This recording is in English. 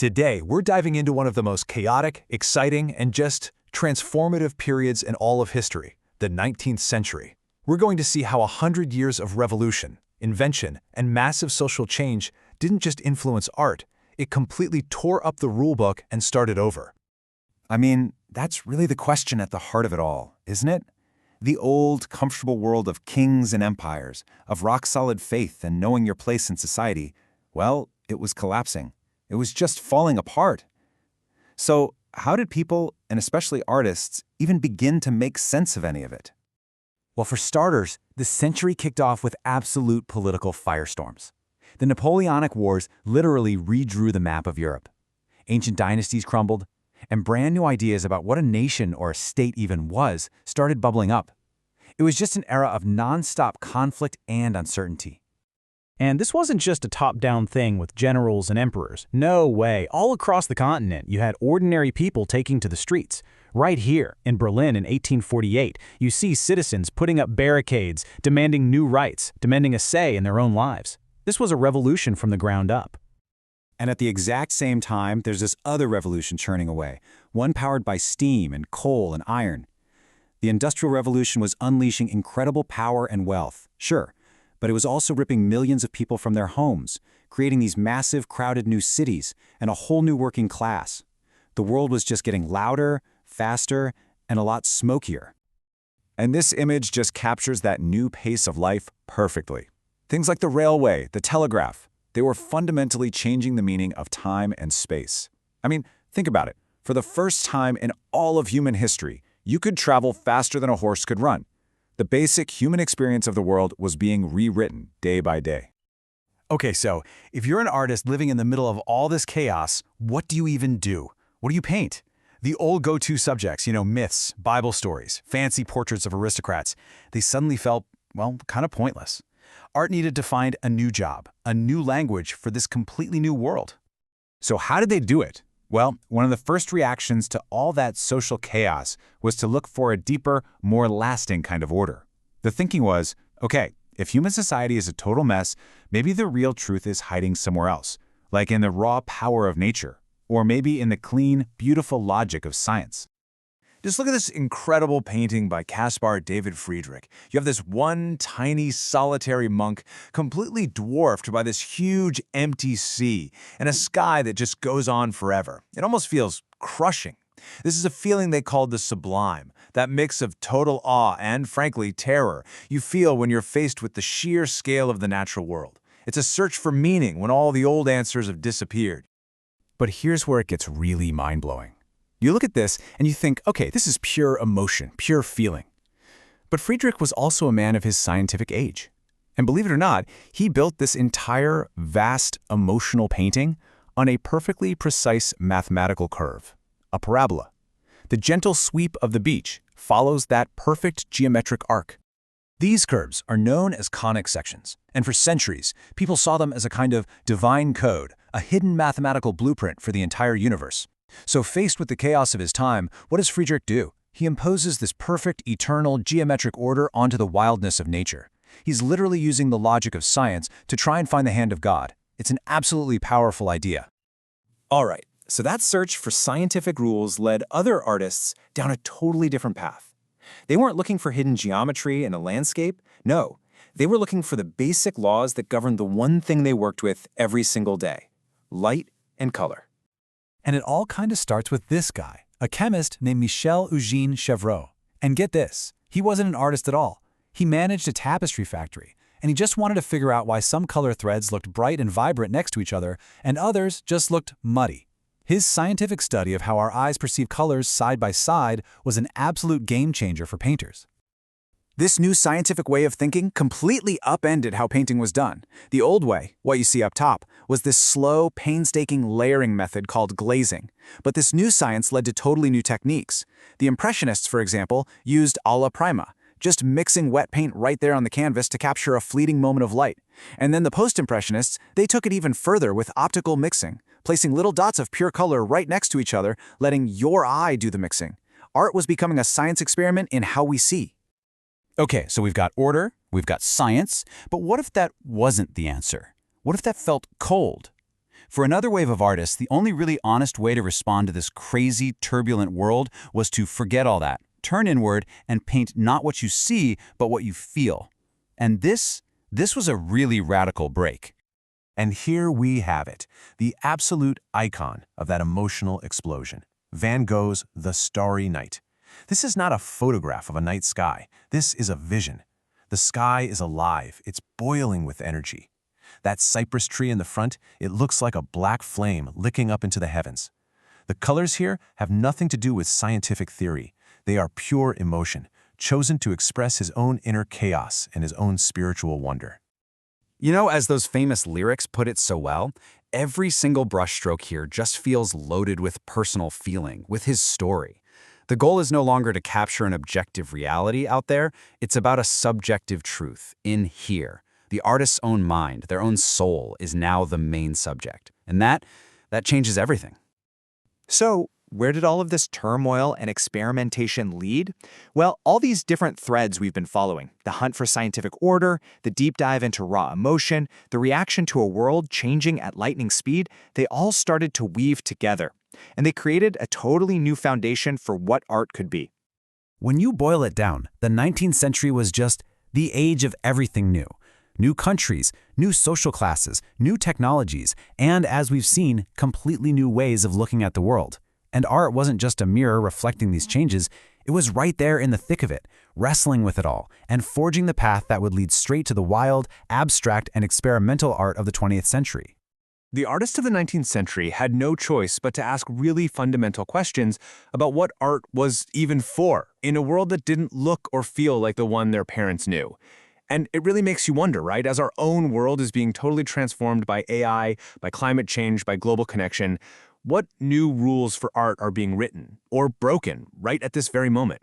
Today, we're diving into one of the most chaotic, exciting, and just transformative periods in all of history, the 19th century. We're going to see how 100 years of revolution, invention, and massive social change didn't just influence art, it completely tore up the rulebook and started over. I mean, that's really the question at the heart of it all, isn't it? The old, comfortable world of kings and empires, of rock-solid faith and knowing your place in society, well, it was collapsing. It was just falling apart. So, how did people, and especially artists, even begin to make sense of any of it? Well, for starters, the century kicked off with absolute political firestorms. The Napoleonic Wars literally redrew the map of Europe. Ancient dynasties crumbled, and brand new ideas about what a nation or a state even was started bubbling up. It was just an era of nonstop conflict and uncertainty. And this wasn't just a top-down thing with generals and emperors. No way. All across the continent, you had ordinary people taking to the streets. Right here, in Berlin in 1848, you see citizens putting up barricades, demanding new rights, demanding a say in their own lives. This was a revolution from the ground up. And at the exact same time, there's this other revolution churning away, one powered by steam and coal and iron. The Industrial Revolution was unleashing incredible power and wealth, sure, but it was also ripping millions of people from their homes, creating these massive, crowded new cities and a whole new working class. The world was just getting louder, faster, and a lot smokier. And this image just captures that new pace of life perfectly. Things like the railway, the telegraph, they were fundamentally changing the meaning of time and space. I mean, think about it. For the first time in all of human history, you could travel faster than a horse could run. The basic human experience of the world was being rewritten day by day. Okay, so if you're an artist living in the middle of all this chaos, what do you even do? What do you paint? The old go-to subjects, myths, Bible stories, fancy portraits of aristocrats, they suddenly felt, well, kind of pointless. Art needed to find a new job, a new language for this completely new world. So how did they do it? Well, one of the first reactions to all that social chaos was to look for a deeper, more lasting kind of order. The thinking was, okay, if human society is a total mess, maybe the real truth is hiding somewhere else, like in the raw power of nature, or maybe in the clean, beautiful logic of science. Just look at this incredible painting by Caspar David Friedrich. You have this one tiny solitary monk completely dwarfed by this huge empty sea and a sky that just goes on forever. It almost feels crushing. This is a feeling they called the sublime, that mix of total awe and, frankly, terror you feel when you're faced with the sheer scale of the natural world. It's a search for meaning when all the old answers have disappeared. But here's where it gets really mind-blowing. You look at this and you think, okay, this is pure emotion, pure feeling. But Friedrich was also a man of his scientific age. And believe it or not, he built this entire vast emotional painting on a perfectly precise mathematical curve, a parabola. The gentle sweep of the beach follows that perfect geometric arc. These curves are known as conic sections, and for centuries, people saw them as a kind of divine code, a hidden mathematical blueprint for the entire universe. So faced with the chaos of his time, what does Friedrich do? He imposes this perfect, eternal, geometric order onto the wildness of nature. He's literally using the logic of science to try and find the hand of God. It's an absolutely powerful idea. All right, so that search for scientific rules led other artists down a totally different path. They weren't looking for hidden geometry in a landscape. No, they were looking for the basic laws that governed the one thing they worked with every single day: light and color. And it all kind of starts with this guy, a chemist named Michel-Eugène Chevreul. And get this, he wasn't an artist at all. He managed a tapestry factory, and he just wanted to figure out why some color threads looked bright and vibrant next to each other, and others just looked muddy. His scientific study of how our eyes perceive colors side by side was an absolute game changer for painters. This new scientific way of thinking completely upended how painting was done. The old way, what you see up top, was this slow, painstaking layering method called glazing. But this new science led to totally new techniques. The Impressionists, for example, used alla prima, just mixing wet paint right there on the canvas to capture a fleeting moment of light. And then the Post-Impressionists, they took it even further with optical mixing, placing little dots of pure color right next to each other, letting your eye do the mixing. Art was becoming a science experiment in how we see. Okay, so we've got order, we've got science, but what if that wasn't the answer? What if that felt cold? For another wave of artists, the only really honest way to respond to this crazy, turbulent world was to forget all that, turn inward, and paint not what you see, but what you feel. And this was a really radical break. And here we have it, the absolute icon of that emotional explosion. Van Gogh's The Starry Night. This is not a photograph of a night sky. This is a vision. The sky is alive. It's boiling with energy. That cypress tree in the front, it looks like a black flame licking up into the heavens. The colors here have nothing to do with scientific theory. They are pure emotion, chosen to express his own inner chaos and his own spiritual wonder. You know, as those famous lyrics put it so well, every single brushstroke here just feels loaded with personal feeling, with his story. The goal is no longer to capture an objective reality out there, it's about a subjective truth, in here. The artist's own mind, their own soul, is now the main subject. And that changes everything. So, where did all of this turmoil and experimentation lead? Well, all these different threads we've been following, the hunt for scientific order, the deep dive into raw emotion, the reaction to a world changing at lightning speed, they all started to weave together. And they created a totally new foundation for what art could be. When you boil it down, the 19th century was just the age of everything new. New countries, new social classes, new technologies, and, as we've seen, completely new ways of looking at the world. And art wasn't just a mirror reflecting these changes, it was right there in the thick of it, wrestling with it all, and forging the path that would lead straight to the wild, abstract, and experimental art of the 20th century. The artists of the 19th century had no choice but to ask really fundamental questions about what art was even for, in a world that didn't look or feel like the one their parents knew. And it really makes you wonder, right? As our own world is being totally transformed by AI, by climate change, by global connection, what new rules for art are being written or broken right at this very moment?